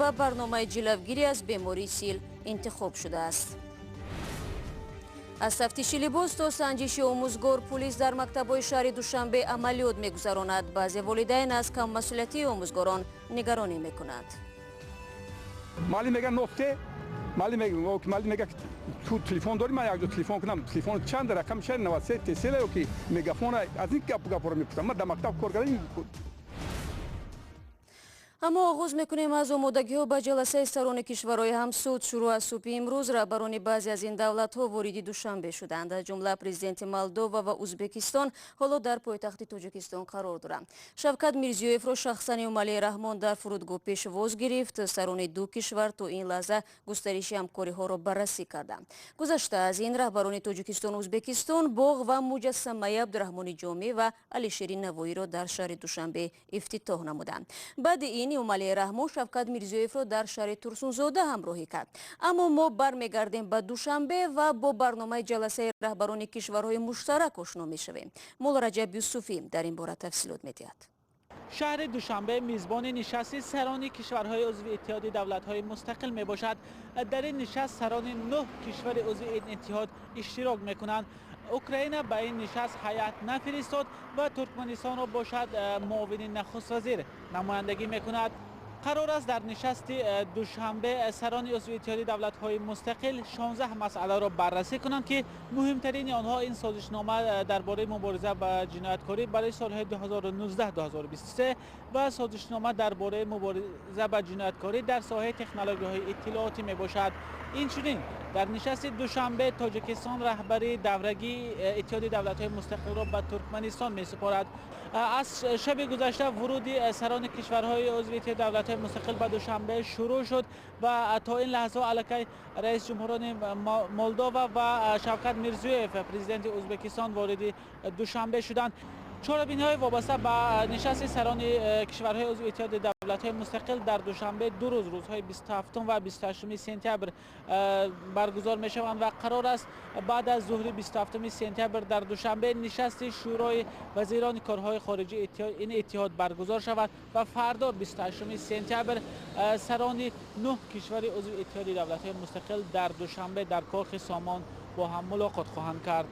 ба барномаи ҷилавгирӣ аз бемории сил интихоб шудааст. Аз тафтиши либос то санҷиши омӯзгор пулис дар мактабҳои шаҳри Душанбе амалиёт мегузаронад. Баъзе волидайн аз каммасъулиятии омӯзгорон нигаронӣ мекунанд. Маълим мега нофте, маълим мега ту телефон дорӣ, ман якҷо телефон кунам, телефон чанд рақам шаҳр 93 тесела ё ки мегафона аз ин гапро мепурсам. Ман дар мактаб кор кардам. аммо оғоз мекунем аз омодагиҳо ба ҷаласаи сарони кишварҳои ҳамсуд. шурӯъ аз субҳи имрӯз раҳбарони баъзе аз ин давлатҳо вориди Душанбе шуданд. аз ҷумла президенти Молдова ва Узбекистон ҳоло дар пойтахти Тоҷикистон қарор доранд. Шавкат Мирзиёевро шахсан Эмомалии Раҳмон дар фурудгоҳ пешвоз гирифт. сарони ду кишвар то ин лаҳза густариши ҳамкориҳоро баррасӣ карданд. гузашта аз ин раҳбарони Тоҷикистону Узбекистон боғ ва муҷассамаи Абдурахмони Ҷомеъ ва Алишери Навоиро дар шаҳри Душанбе ифтитоҳ намуданд. баъди ин Эмомалии Раҳмон Шавкат Мирзиёевро дар шаҳри Турсунзода ҳамроҳӣ кард. аммо мо бармегардем ба Душанбе ва бо барномаи ҷаласаи раҳбарони кишварҳои муштарак ошно мешавем. Мола Раҷаб Юсуфӣ дар ин бора тафсилот медиҳад. шаҳри Душанбе мизбони нишасти сарони кишварҳои узви иттиҳоди давлатҳои мустақил мебошад. дар ин нишаст сарони 9 кишвари узви ин иттиҳод иштирок мекунанд. Украина ба ин нишаст ҳайат нафиристод ва Туркманистонро бошад муовини нахуст-вазир намояндагӣ мекунад. қарор аст дар нишасти Душанбе сарони узви иттиҳоди давлатҳои мустақил 16 масъаларо баррасӣ кунанд ки муҳимтарини онҳо ин созишнома дар бораи мубориза ба ҷинояткорӣ барои солҳои 2019-2023 ва созишнома дар бораи мубориза ба ҷинояткорӣ дар соҳаи технологияҳои иттилоотӣ мебошад. инчунин дар нишасти Душанбе Тоҷикистон раҳбари даврагии иттиҳоди давлатҳои мустақилро ба Туркманистон месупорад. аз шаби гузашта вуруди сарони кишварҳои узви иттиҳоди давлатҳои мустақил ба Душанбе шурӯъ шуд ва то ин лаҳза аллакай раис ҷумҳурони Молдова ва Шавкат Мирзиёев президенти Узбекистон вориди Душанбе шуданд. чорабиниҳои вобаста ба нишасти сарони кишварҳои узви иттиҳоди давлатҳои мустақил дар Душанбе ду рӯз рӯзҳои 27 ва 28 сентябр баргузор мешаванд ва қарор аст баъд аз зуҳри 27 сентябр дар Душанбе нишасти шӯрои вазирони корҳои хориҷии ин иттиҳод баргузор шавад ва фардо 28 сентябр сарони 9 кишвари узви иттиҳоди давлатҳои мустақил дар Душанбе дар корхи Сомон бо ҳам мулоқот хоҳанд кард.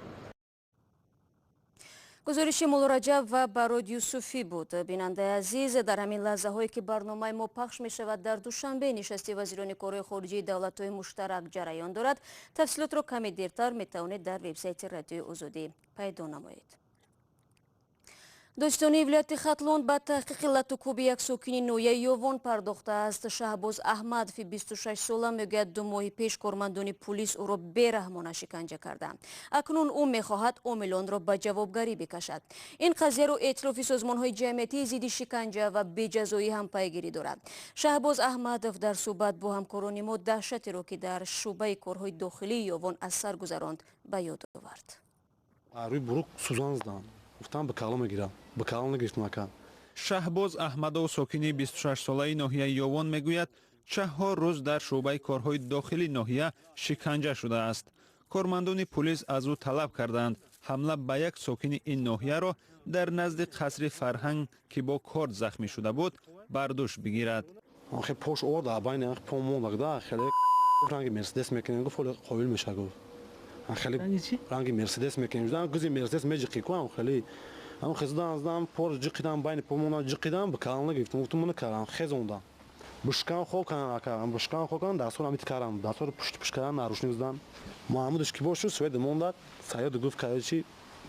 гузориши Мола Раҷаб ва Барод Юсуфӣ буд. бинандаи азиз, дар ҳамин лаҳзаҳое ки барномаи мо пахш мешавад дар Душанбе нишасти вазирони корҳои хориҷии давлатҳои муштарак ҷараён дорад. тафсилотро каме дертар метавонед дар вебсайти Радиои Озодӣ пайдо намоед. достони вилояти Хатлон ба таҳқиқи латукуби як сокини ноҳияи Ёвон пардохтааст. Шаҳбоз Аҳмадови 26 сола мегӯяд 2 моҳи пеш кормандони пулис ӯро бераҳмона шиканҷа карданд. акнун ӯ мехоҳад омилонро ба ҷавобгарӣ бикашад. ин қазияро эътирофи созмонҳои ҷамъиятии зидди шиканҷа ва беҷазоӣ ҳам пайгирӣ дорад. Шаҳбоз Аҳмадов дар суҳбат бо ҳамкорони мо даҳшатеро ки дар шӯъбаи корҳои дохилии Ёвон аз сар гузаронд ба ёд овард. گفتم به کلام میگیرم به کلام نگرفتم اکن. شهباز احمدو ساکنی 26 ساله ناحیه یوان میگوید 4 روز در شعبه کارهای داخلی ناحیه شکنجه شده است. کارمندان پلیس از او طلب کردند حمله به یک ساکن این ناحیه را در نزد قصر فرهنگ که با کارد زخمی شده بود برداشت بگیرد. آخه پاش آورد بین پامون لگده خیلی رنگ مرسدس میکنه گفت قابل میشه گفت. خیلی رنگ مرسدس میکنیم جدا گوزی مرسدس میجقی کنم خیلی اما خزدان ازدم پر جقیدم بین پامونا جقیدم به کلام نگرفتم گفتم من کارم خزوندم بشکن خو کنم کارم بشکن خو کنم دستور امیت کارم دستور پشت کردن ناروشنی بزدم محمودش کی باشه سوید مونداد سایه گفت کاری چی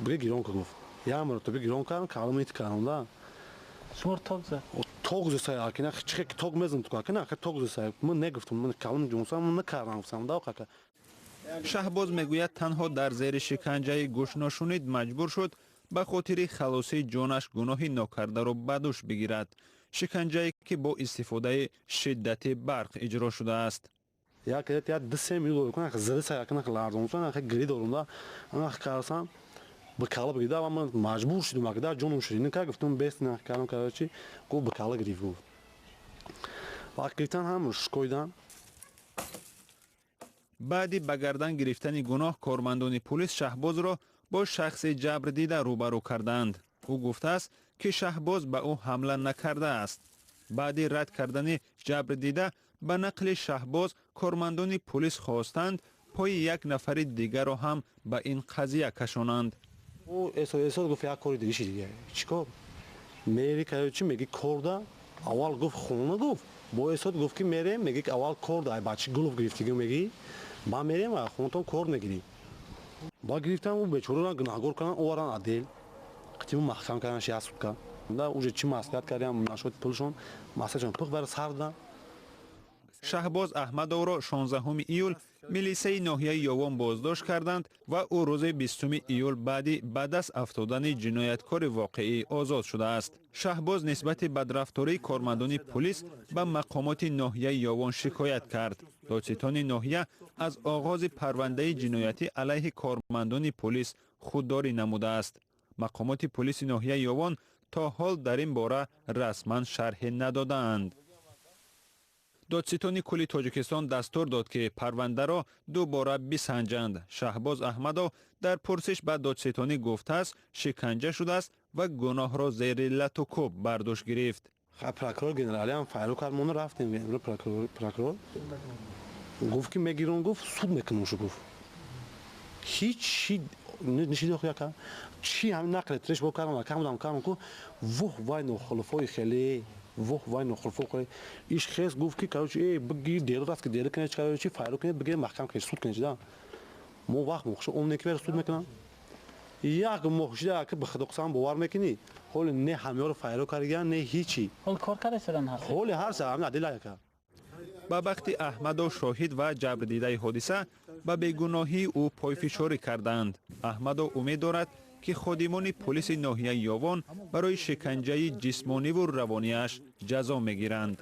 بگی گیرون گفت یا مرتبه گیرون کردم کلام ایت کردم دا شمار توگ زسای اکنه چه توگ مزم تو کنه اخه توگ زسای من نگفتم من کلام جونسام من نکردم گفتم دا که شهباز میگوید تنها در زیر شکنجه گوش ناشونید مجبور شد به خاطر خلاصی جانش گناهی ناکرده را به دوش بگیرد. شکنجه‌ای که با استفاده شدت برق اجرا شده است. یا که یا دسته میگو کنه زده سایه کنه لردم کنه خیلی گری دارم دا انا کارسام به کالا بگیرم اما مجبور شدم که در جونم شدیم که گفتم بیست نه کارم کارچی کو به کالا گرفتم. واقعیتاً هم شکویدم. بعدی به گردن گرفتن گناه کارمندان پلیس شهباز را با شخص جبر دیده روبرو کردند. او گفته است که شهباز به او حمله نکرده است. баъди рад кардани ҷабр дида ба нақли шаҳбоз кормандони пулис хостанд пои як нафари дигарро ҳам ба ин қазия кашонанд. эсод гуфт як кори дигиши дигар чикор мери каючи меги корда аввал гуфт хона гуфт бо эсод гуфт ки мерем меги аввал корда ай бачи гулов гирифтиги меги ба мерем а хонатон кор мегири ба гирифтан у бечораро гунаҳгор канан оваран адел қитиму маҳкам кардан 6 сутка да уже чи маслиҳат кардем нашод пулшон маслиҳатшон пух бар сарда. шаҳбоз аҳмадовро 16 июл милисаи ноҳияи Ёвон боздошт карданд ва ӯ рӯзи 20 июл баъди ба даст афтодани ҷинояткори воқеӣ озод шудааст. шаҳбоз нисбати бадрафтории кормандони пулис ба мақомоти ноҳияи Ёвон шикоят кард. додситони ноҳия аз оғози парвандаи ҷиноятӣ алайҳи кормандони пулис худдорӣ намудааст. мақомоти пулиси ноҳияи Ёвон то ҳол дар ин бора расман шарҳе надодаанд. додситони кулли Тоҷикистон дастур дод ки парвандаро дубора бисанҷанд. шаҳбоз аҳмадов дар пурсиш ба додситонӣ гуфтааст шиканҷа шудааст ва гуноҳро зери лату кӯб бардошт гирифт. прокурор генералиам файру кард моно рафтем прокурор гуфт ки мегирон гуфт суд мекунушу гуфт ҳичи нишидохяка чи ҳамин нақли треш бо кардам камдам кардам ку вух вай нохолифои хеле вух вай нохолифо иш хес гуфт ки карочи бигир дело раст ки дело кунед карочи файру кунед бигир маҳкам кунед суд кунед да мо вақт мохшо умне ки бер суд мекунам як мохшида ки ба худо қасам бовар мекунӣ ҳоли не ҳамёро файру кардан не ҳичи ҳол кор кардадан ҳаст ҳоли ҳар са ҳамин адила яка. ба вақти аҳмадов шоҳид ва ҷабрдидаи ҳодиса ба бегуноҳии ӯ пойфишорӣ карданд. аҳмадов умед дорад ки ходимони пулиси ноҳияи Ёвон барои шиканҷаи ҷисмониву равониаш ҷазо мегиранд.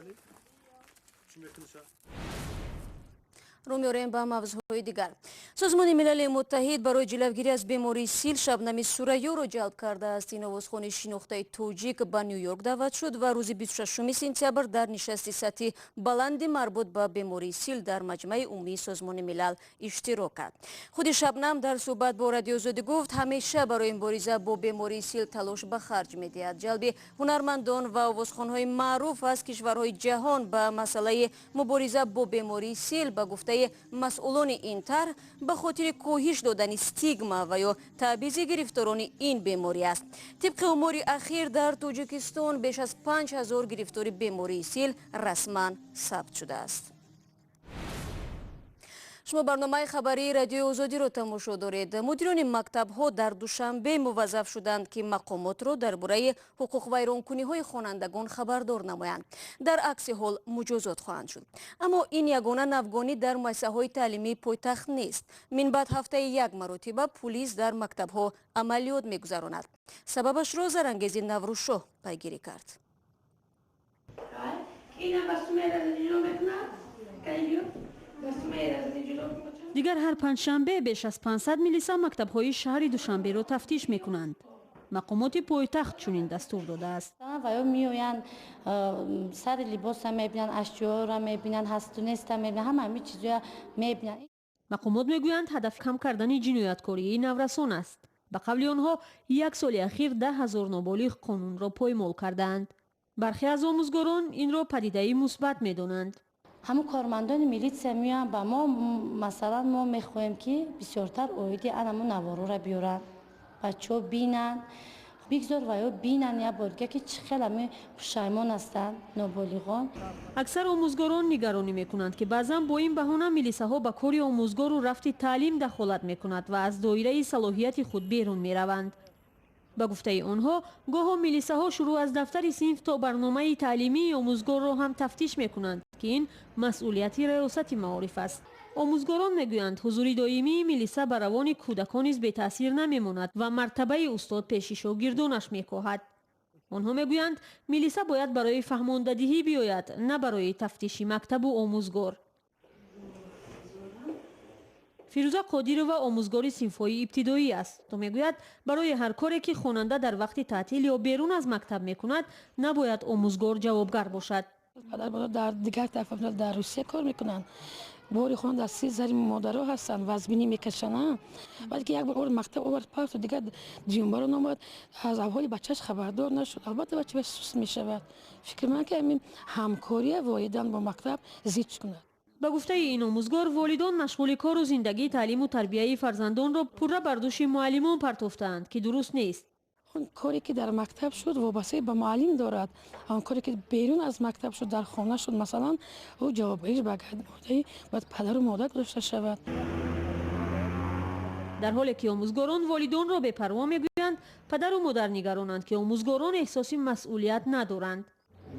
رو می‌آوریم با موضوعهای دیگر. سازمان ملل متحد برای جلوگیری از بیماری سیل شبنمی سوریو را جلب کرده است. این آوازخوان شناخته توجیک به نیویورک دعوت شد و روز 26 سентябр در نشستی سطحی بلند مربوط به بیماری سیل در مجمع عمومی سازمان ملل اشتراک کرد. خود شبنم در صحبت با رادیو آزادی گفت همیشه برای مبارزه با بیماری سیل تلاش به خرج می‌دهد. جلب هنرمندان و آوازخوان‌های معروف از کشورهای جهان به مسئله مبارزه با بیماری سیل به گفته مسئولان این طرح به خاطر کاهش دادن استیگما و یا تبعیض گرفتاران این بیماری است. طبق آمار اخیر در تاجیکستان بیش از 5000 گرفتار بیماری سیل رسما ثبت شده است. شما برنامه خبری رادیو آزادی را تماشا دارید. مدیران مکتب‌ها در دوشنبه موظف شدند که مقامات را درباره حقوق ویرانکنی‌های خوانندگان خبردار نمایند. در عکس حال مجازات خواهند شد. اما این یگانه نوگانی در مؤسسه‌های تعلیمی پایتخت نیست. من بعد هفته یک مرتبه پلیس در مکتب‌ها عملیات می‌گذراند. سببش را زرانگیزی نوروزشاه پیگیری کرد. دیگر هر پنجشنبه بیش از 500 ملیسا مکتب‌های شهر دوشنبه را تفتیش می‌کنند. مقامات پایتخت چنین دستور داده است. و میآیند سر لباس هم می‌بینند، اشیاء را می‌بینند، هست و نیست می‌بینند، همه چیزا می‌بینند. مقامات میگویند هدف کم کردن جنایتکاری نورسان است. به قول آنها یک سال اخیر 10,000 نابالغ قانون را پایمال کردند. برخی از آموزگاران این را پدیده مثبت می‌دانند. همون کارمندان میلیسا میان با ما مثلا ما میخوایم که بسیارتر اویدی انمون نوارو را بیارن بچه ها بینن بگذار و یا بینن یا بارگه که چخیل همه پشایمان هستن نابالغان. اکثر آموزگاران نگرانی میکنند که بعضا با این بهانه ملیساها با کاری آموزگار و رفت تعلیم دخالت میکند و از دایره صلاحیت خود بیرون میروند. با گفته آنها گاه ملیساها شروع از دفتر صنف تا برنامه تعلیمی آموزگار را هم تفتیش میکنند که این مسئولیت ریاست معارف است. آموزگاران میگویند حضور دائمی ملیسا بر روان کودکان نیز بی تاثیر نمیماند و مرتبه استاد پیش شاگردانش میکاهد. آنها میگویند ملیسا باید برای فهماندهی بیاید نه برای تفتیش مکتب و آموزگار. فیروزه قادیرова آموزگاری صنف‌های ابتدایی است. تو میگوید برای هر کاری که خواننده در وقت تعطیل یا بیرون از مکتب میکند نباید آموزگار جوابگر باشد. در دیگر طرف در روسیه کار میکنن باری خواند از 3 مادرها هستند وزبینی میکشند ولی که یک بار مکتب آورد پاس و دیگه جنبار نامد از احوال بچهش خبردار نشد. البته بچه سوس میشود. فکر من که همین همکاری والدین با مکتب زیاد کند. به گفته این آموزگار والدان مشغول کار و زندگی تعلیم و تربیت فرزندان را پوره بر دوش معلمان پرتافتند که درست نیست. اون کاری که در مکتب شد وابسته به معلم دارد. اون کاری که بیرون از مکتب شد در خانه شد مثلا او جوابش به گردماندهی باید پدر و مادر گذاشته شود. در حالی که آموزگاران والدان را بی‌پروا میگویند پدر و مادر نگرانند که آموزگاران احساسی مسئولیت ندارند.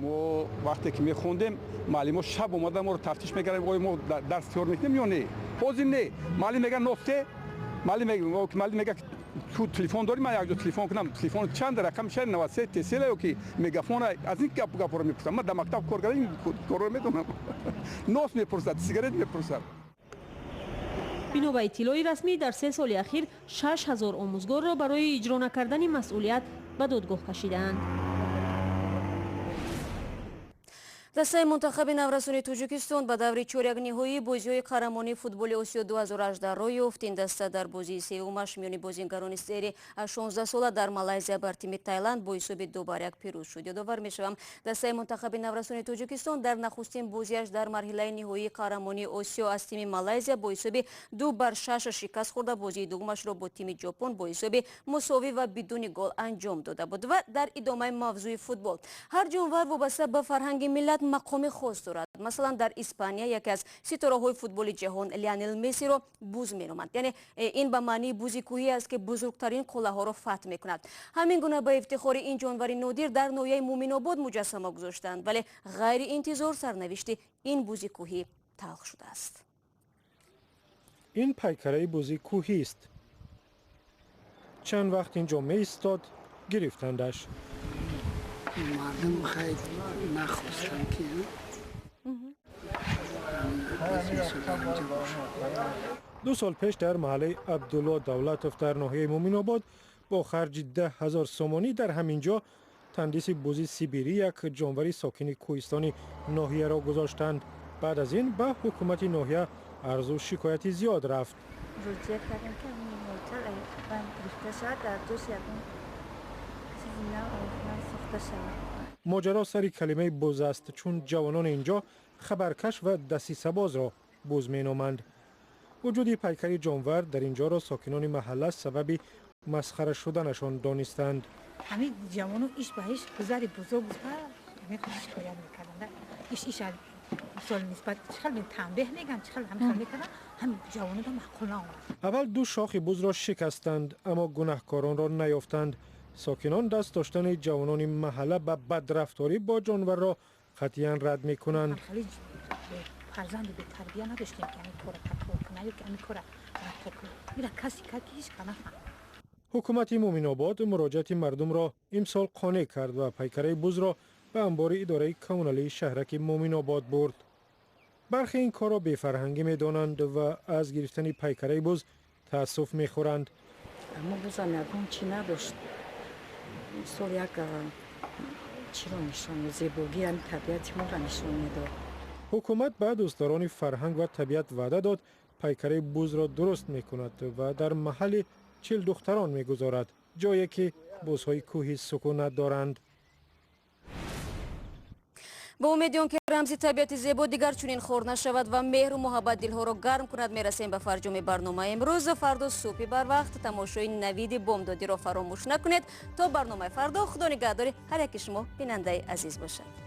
ما وقتی که میخوندیم معلم شب اومدن ما رو تفتیش میکردن ما درس تیار میکنیم یا نه بازی نه معلم میگه نقطه معلم میگه تو تلفن داری من یک دو تلفن کنم تلفن چند رقم شد 93 تسلا که میگافون از این گپ رو میپرسم من در مکتب کار کردم کار رو میدونم نوس میپرسد سیگارت میپرسد. بنا به اطلاع رسمی در 3 سال اخیر 6000 آموزگار را برای اجرا نکردن مسئولیت به دادگاه کشیدند. دستهی منتخب نورسانی توجیکستان به دوری چهارک نهایی بازی‌های قهرمانی فوتبال آسیا 2018 راه یافت. این دسته در بازی سومش میان بازیگران سری 16 ساله در مالایزیا بر تیم تایلند با حساب 2-1 پیروز شد. یادآور میشوم دسته منتخب نورسانی توجیکستان در نخستین بازیش در مرحله نهایی قهرمانی آسیا از تیم مالایزیا با حساب 2-6 شکست خورده. بازی دومش را با تیم ژاپن با حساب مساوی و بدون گل انجام داده بود. و در ادامه موضوع فوتبال هر جانور وابسته به فرهنگ ملت مقام خاص دارد. مثلا در اسپانیا یکی از ستاره‌های فوتبال جهان لیونل مسی را بوز می‌نامند. یعنی این به معنی بوزی کوهی است که بزرگترین قلعه‌ها را فتح می‌کند. همین گونه به افتخار این جانور نادر در ناحیه مؤمناباد مجسمه گذاشتند ولی غیر انتظار سرنوشت این بوزی کوهی تلخ شده است. این پیکره بوزی کوهی است. چند وقت اینجا ایستاد گرفتندش. مردم خیلی نخواستن که 2 سال پیش در محله عبدالله دولتوف در ناحیه مؤمناباد با خرج 10,000 سومانی در همینجا تندیس بوزی سیبیری یک جانوری ساکن کوهستانی ناحیه را گذاشتند. بعد از این به حکومت ناحیه عرض و شکایتی زیاد رفت. ماجرا سری کلمه بوز است چون جوانان اینجا خبرکش و دسیسه باز را بوز مینامند. وجود پیکر جانور در اینجا را ساکنان محله سبب مسخره شدنشان دانستند. همین جوانو ایش به ایش گذاری بزرگ بود همین شکایت میکردن ایش سال نسبت چخل به تنبیه میگن چخل همین میکردن هم جوانو دا معقول نآمد. اول 2 شاخ بوز را شکستند اما گناهکاران را نیافتند. ساکنان دست داشتن جوانان محله به بدرفتاری با جانور را قطعاً رد میکنند. فرزند به تربیت نداشتیم که این کار کنه یا که این کار میره کسی که هیچ کنه. حکومت مؤمناباد مراجعت مردم را امسال قانع کرد و پیکره بوز را به انبار اداره کمونالی شهرک مؤمناباد برد. برخی این کار را بی‌فرهنگی میدانند و از گرفتن پیکره بوز تأسف میخورند. اما بزرگان چی نداشت سال یک چی را نشان زیبایی هم طبیعت ما را نشان میداد. حکومت به دوستداران فرهنگ و طبیعت وعده داد پیکره بوز را درست میکند و در محل 40 دختران میگذارد جایی که بوزهای کوهی سکونت دارند. با امیدیم که رمزی طبیعت زیبا دیگر چنین خور نشود و مهر و محبت دلها را گرم کند. میرسیم به فرجام برنامه امروز. فردا صبح بر وقت تماشای نوید بامدادی را فراموش نکنید. تا برنامه فردا خدا نگهدار هر یک شما بیننده عزیز باشد.